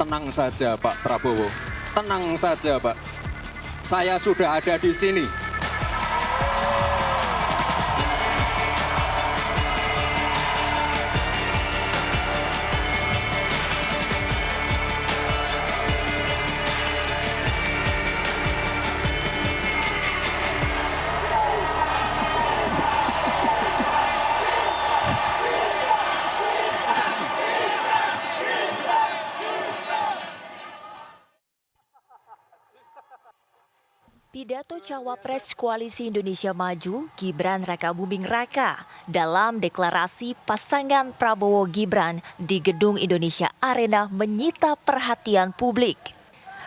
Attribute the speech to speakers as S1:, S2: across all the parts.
S1: Tenang saja Pak Prabowo, tenang saja Pak. Saya sudah ada di sini.
S2: Pidato Cawapres Koalisi Indonesia Maju, Gibran Rakabuming Raka, dalam deklarasi pasangan Prabowo Gibran di Gedung Indonesia Arena menyita perhatian publik.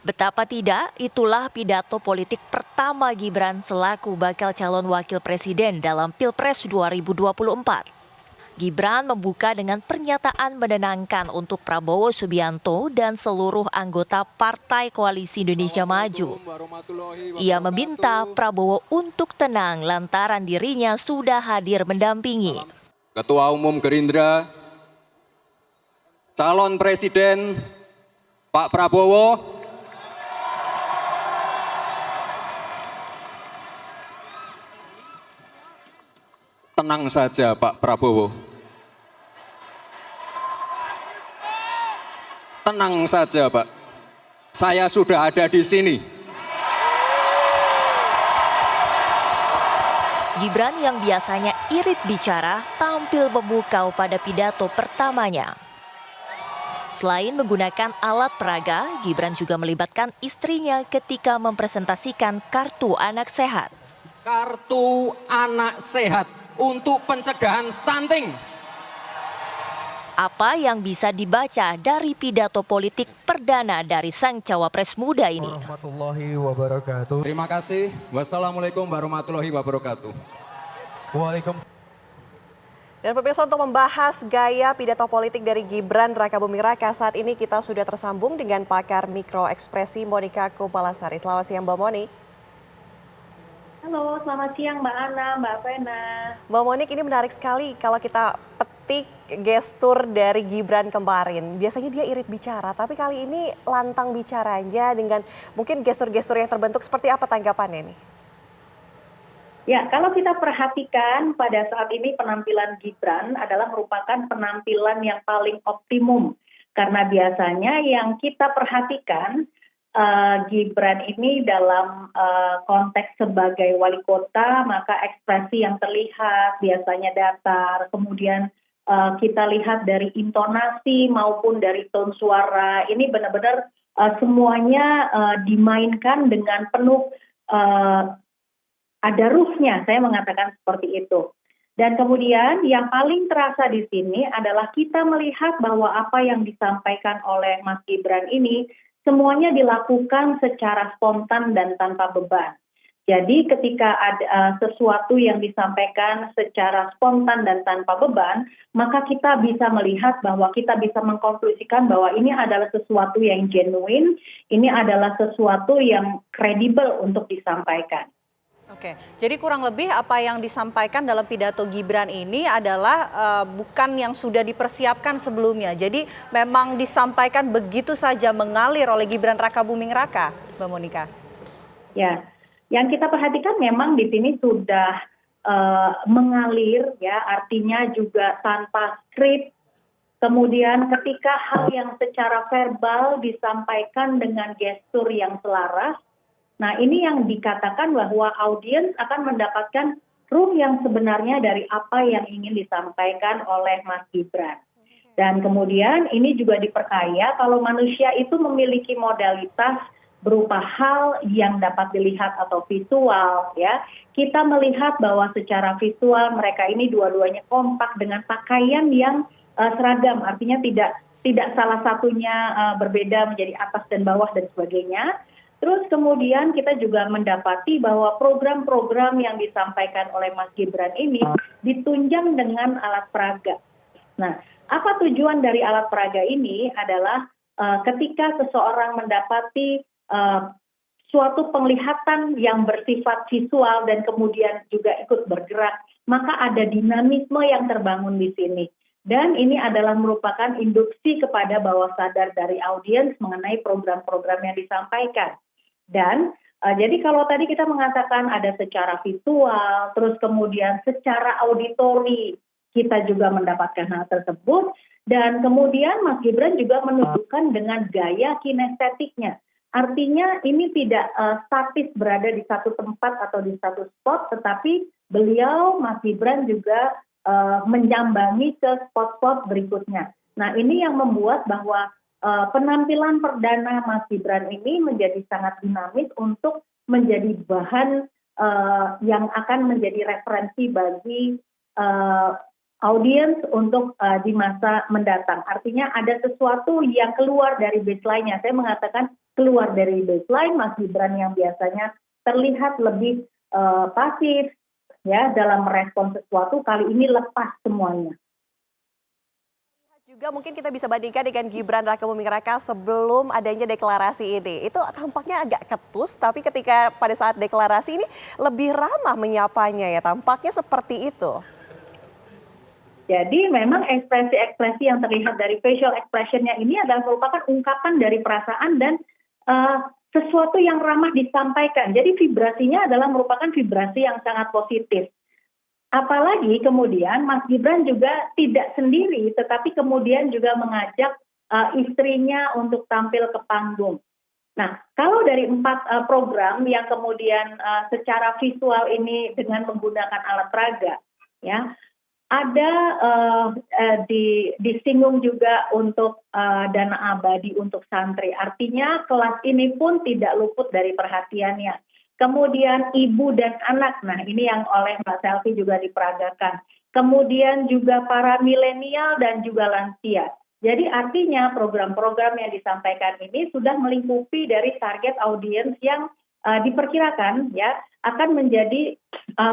S2: Betapa tidak, itulah pidato politik pertama Gibran selaku bakal calon wakil presiden dalam Pilpres 2024. Gibran membuka dengan pernyataan menenangkan untuk Prabowo Subianto dan seluruh anggota Partai Koalisi Indonesia Maju. Ia meminta Prabowo untuk tenang lantaran dirinya sudah hadir mendampingi.
S1: Ketua Umum Gerindra, calon presiden Pak Prabowo, tenang saja Pak Prabowo. Tenang saja Pak, saya sudah ada di sini.
S2: Gibran yang biasanya irit bicara tampil memukau pada pidato pertamanya. Selain menggunakan alat peraga, Gibran juga melibatkan istrinya ketika mempresentasikan kartu anak sehat.
S1: Kartu anak sehat untuk pencegahan stunting.
S2: Apa yang bisa dibaca dari pidato politik perdana dari sang cawapres muda ini?
S3: Warahmatullahi wabarakatuh.
S1: Terima kasih. Wassalamualaikum warahmatullahi wabarakatuh.
S3: Waalaikumsalam.
S4: Dan pemirsa, untuk membahas gaya pidato politik dari Gibran Rakabuming Raka, saat ini kita sudah tersambung dengan pakar mikro ekspresi Monika Kupalasari. Selamat siang Mbak Moni.
S5: Halo, selamat siang Mbak Ana, Mbak Vena.
S4: Mbak Monik, ini menarik sekali kalau kita petik gestur dari Gibran kemarin. Biasanya dia irit bicara, tapi kali ini lantang bicaranya dengan mungkin gestur-gestur yang terbentuk. Seperti apa tanggapannya nih?
S5: Ya, kalau kita perhatikan pada saat ini penampilan Gibran adalah merupakan penampilan yang paling optimum. Karena biasanya yang kita perhatikan Gibran ini dalam konteks sebagai wali kota, maka ekspresi yang terlihat biasanya datar, kemudian kita lihat dari intonasi maupun dari tone suara, ini benar-benar semuanya dimainkan dengan penuh ada ruhnya, saya mengatakan seperti itu. Dan kemudian yang paling terasa di sini adalah kita melihat bahwa apa yang disampaikan oleh Mas Gibran ini semuanya dilakukan secara spontan dan tanpa beban. Jadi ketika ada sesuatu yang disampaikan secara spontan dan tanpa beban, maka kita bisa melihat bahwa kita bisa mengkonklusikan bahwa ini adalah sesuatu yang genuine, ini adalah sesuatu yang kredibel untuk disampaikan.
S6: Oke, jadi kurang lebih apa yang disampaikan dalam pidato Gibran ini adalah bukan yang sudah dipersiapkan sebelumnya. Jadi memang disampaikan begitu saja mengalir oleh Gibran Rakabuming Raka, Mbak Monika.
S5: Ya, yang kita perhatikan memang di sini sudah mengalir, ya, artinya juga tanpa skrip. Kemudian ketika hal yang secara verbal disampaikan dengan gestur yang selaras, nah ini yang dikatakan bahwa audiens akan mendapatkan ruh yang sebenarnya dari apa yang ingin disampaikan oleh Mas Gibran. Dan kemudian ini juga diperkaya kalau manusia itu memiliki modalitas berupa hal yang dapat dilihat atau visual, ya. Kita melihat bahwa secara visual mereka ini dua-duanya kompak dengan pakaian yang seragam, artinya tidak salah satunya berbeda menjadi atas dan bawah dan sebagainya. Terus kemudian kita juga mendapati bahwa program-program yang disampaikan oleh Mas Gibran ini ditunjang dengan alat peraga. Nah, apa tujuan dari alat peraga ini adalah ketika seseorang mendapati suatu penglihatan yang bersifat visual dan kemudian juga ikut bergerak, maka ada dinamisme yang terbangun di sini. Dan ini adalah merupakan induksi kepada bawah sadar dari audiens mengenai program-program yang disampaikan. Dan jadi kalau tadi kita mengatakan ada secara visual, terus kemudian secara auditori kita juga mendapatkan hal tersebut, dan kemudian Mas Gibran juga menunjukkan dengan gaya kinestetiknya. Artinya ini tidak statis berada di satu tempat atau di satu spot, tetapi beliau Mas Gibran juga menjambangi ke spot-spot berikutnya. Nah, ini yang membuat bahwa penampilan perdana Mas Gibran ini menjadi sangat dinamis untuk menjadi bahan yang akan menjadi referensi bagi audiens untuk di masa mendatang. Artinya ada sesuatu yang keluar dari baseline-nya. Saya mengatakan keluar dari baseline Mas Gibran yang biasanya terlihat lebih pasif, ya, dalam merespon sesuatu, kali ini lepas semuanya.
S4: Juga mungkin kita bisa bandingkan dengan Gibran Raka Buming Raka sebelum adanya deklarasi ini. Itu tampaknya agak ketus, tapi ketika pada saat deklarasi ini lebih ramah menyapanya ya, tampaknya seperti itu.
S5: Jadi memang ekspresi-ekspresi yang terlihat dari facial expression-nya ini adalah merupakan ungkapan dari perasaan dan sesuatu yang ramah disampaikan. Jadi vibrasinya adalah merupakan vibrasi yang sangat positif. Apalagi kemudian Mas Gibran juga tidak sendiri, tetapi kemudian juga mengajak istrinya untuk tampil ke panggung. Nah, kalau dari 4 program yang kemudian secara visual ini dengan menggunakan alat peraga, ya, ada disinggung juga untuk dana abadi untuk santri. Artinya kelas ini pun tidak luput dari perhatiannya. Kemudian ibu dan anak, nah ini yang oleh Mbak Selvi juga diperagakan. Kemudian juga para milenial dan juga lansia. Jadi artinya program-program yang disampaikan ini sudah melingkupi dari target audiens yang diperkirakan ya akan menjadi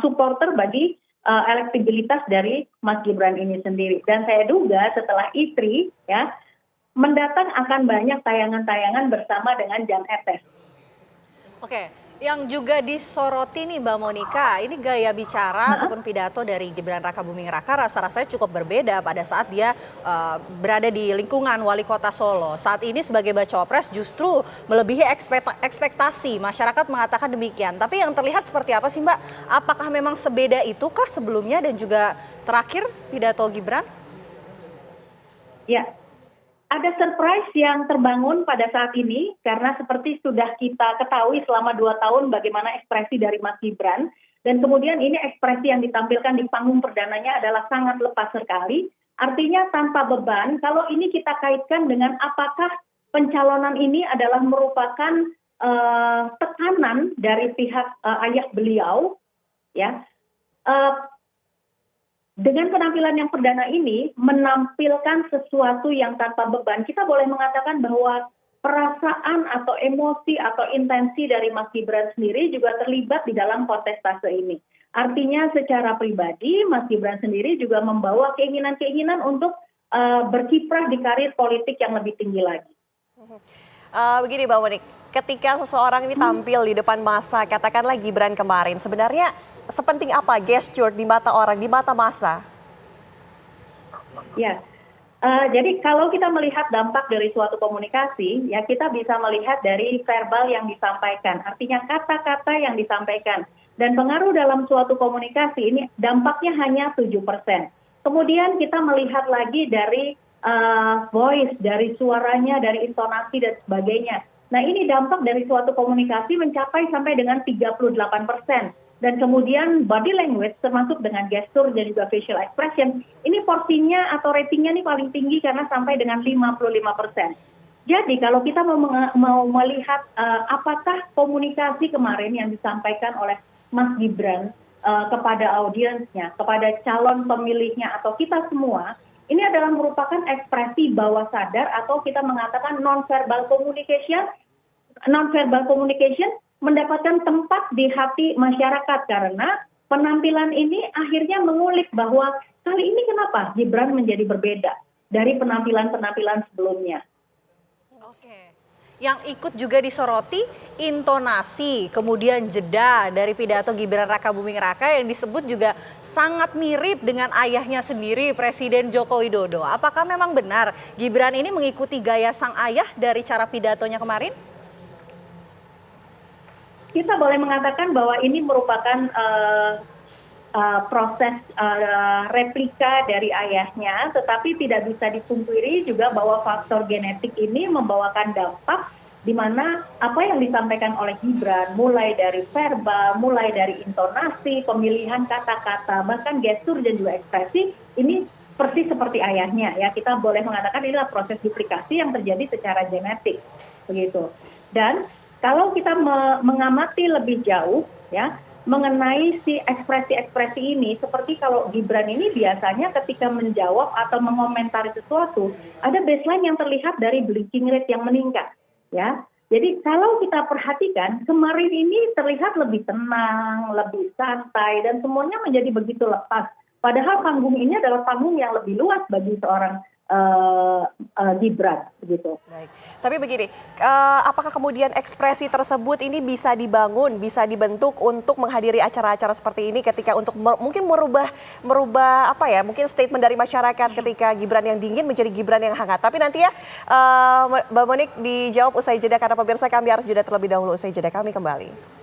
S5: supporter bagi elektibilitas dari Mas Gibran ini sendiri. Dan saya duga setelah ITRI ya mendatang akan banyak tayangan-tayangan bersama dengan Jan Etes.
S6: Oke, yang juga disoroti nih Mbak Monica, ini gaya bicara ataupun pidato dari Gibran Raka Buming Raka rasa-rasanya cukup berbeda pada saat dia berada di lingkungan wali kota Solo. Saat ini sebagai bacawa pres justru melebihi ekspektasi, masyarakat mengatakan demikian. Tapi yang terlihat seperti apa sih Mbak? Apakah memang sebeda itukah sebelumnya dan juga terakhir pidato Gibran?
S5: Ya, ada surprise yang terbangun pada saat ini karena seperti sudah kita ketahui selama 2 tahun bagaimana ekspresi dari Mas Gibran, dan kemudian ini ekspresi yang ditampilkan di panggung perdananya adalah sangat lepas sekali, artinya tanpa beban. Kalau ini kita kaitkan dengan apakah pencalonan ini adalah merupakan tekanan dari pihak ayah beliau, ya. Dengan penampilan yang perdana ini menampilkan sesuatu yang tanpa beban, kita boleh mengatakan bahwa perasaan atau emosi atau intensi dari Mas Gibran sendiri juga terlibat di dalam kontestase ini. Artinya secara pribadi Mas Gibran sendiri juga membawa keinginan-keinginan untuk berkiprah di karir politik yang lebih tinggi lagi.
S4: Begini Mbak Monik, ketika seseorang ini tampil di depan massa, katakanlah Gibran kemarin, sebenarnya sepenting apa gesture di mata orang, di mata massa?
S5: Ya, jadi kalau kita melihat dampak dari suatu komunikasi, ya kita bisa melihat dari verbal yang disampaikan, artinya kata-kata yang disampaikan. Dan pengaruh dalam suatu komunikasi ini dampaknya hanya 7%. Kemudian kita melihat lagi dari voice, dari suaranya, dari intonasi dan sebagainya. Nah ini dampak dari suatu komunikasi mencapai sampai dengan 38%. Dan kemudian body language termasuk dengan gestur dan juga facial expression, ini porsinya atau ratingnya ini paling tinggi karena sampai dengan 55%. Jadi kalau kita mau melihat apakah komunikasi kemarin yang disampaikan oleh Mas Gibran kepada audiensnya, kepada calon pemilihnya atau kita semua, ini adalah merupakan ekspresi bawah sadar atau kita mengatakan non-verbal communication mendapatkan tempat di hati masyarakat karena penampilan ini akhirnya mengulik bahwa kali ini kenapa Gibran menjadi berbeda dari penampilan-penampilan sebelumnya.
S6: Oke. Yang ikut juga disoroti intonasi, kemudian jeda dari pidato Gibran Raka Buming Raka yang disebut juga sangat mirip dengan ayahnya sendiri, Presiden Joko Widodo. Apakah memang benar Gibran ini mengikuti gaya sang ayah dari cara pidatonya kemarin?
S5: Kita boleh mengatakan bahwa ini merupakan proses replika dari ayahnya, tetapi tidak bisa dipungkiri juga bahwa faktor genetik ini membawakan dampak di mana apa yang disampaikan oleh Gibran, mulai dari verbal, mulai dari intonasi, pemilihan kata-kata, bahkan gestur dan juga ekspresi, ini persis seperti ayahnya. Ya, kita boleh mengatakan inilah proses duplikasi yang terjadi secara genetik, begitu. Dan kalau kita mengamati lebih jauh, ya, mengenai si ekspresi-ekspresi ini, seperti kalau Gibran ini biasanya ketika menjawab atau mengomentari sesuatu, ada baseline yang terlihat dari blinking rate yang meningkat, ya. Jadi kalau kita perhatikan, kemarin ini terlihat lebih tenang, lebih santai, dan semuanya menjadi begitu lepas. Padahal panggung ini adalah panggung yang lebih luas bagi seorang Gibran, begitu.
S4: Baik. Tapi begini, apakah kemudian ekspresi tersebut ini bisa dibangun, bisa dibentuk untuk menghadiri acara-acara seperti ini ketika untuk mungkin merubah apa ya, mungkin statement dari masyarakat ketika Gibran yang dingin menjadi Gibran yang hangat. Tapi nanti ya Mbak Monique dijawab usai jeda karena pemirsa kami harus jeda terlebih dahulu. Usai jeda kami kembali.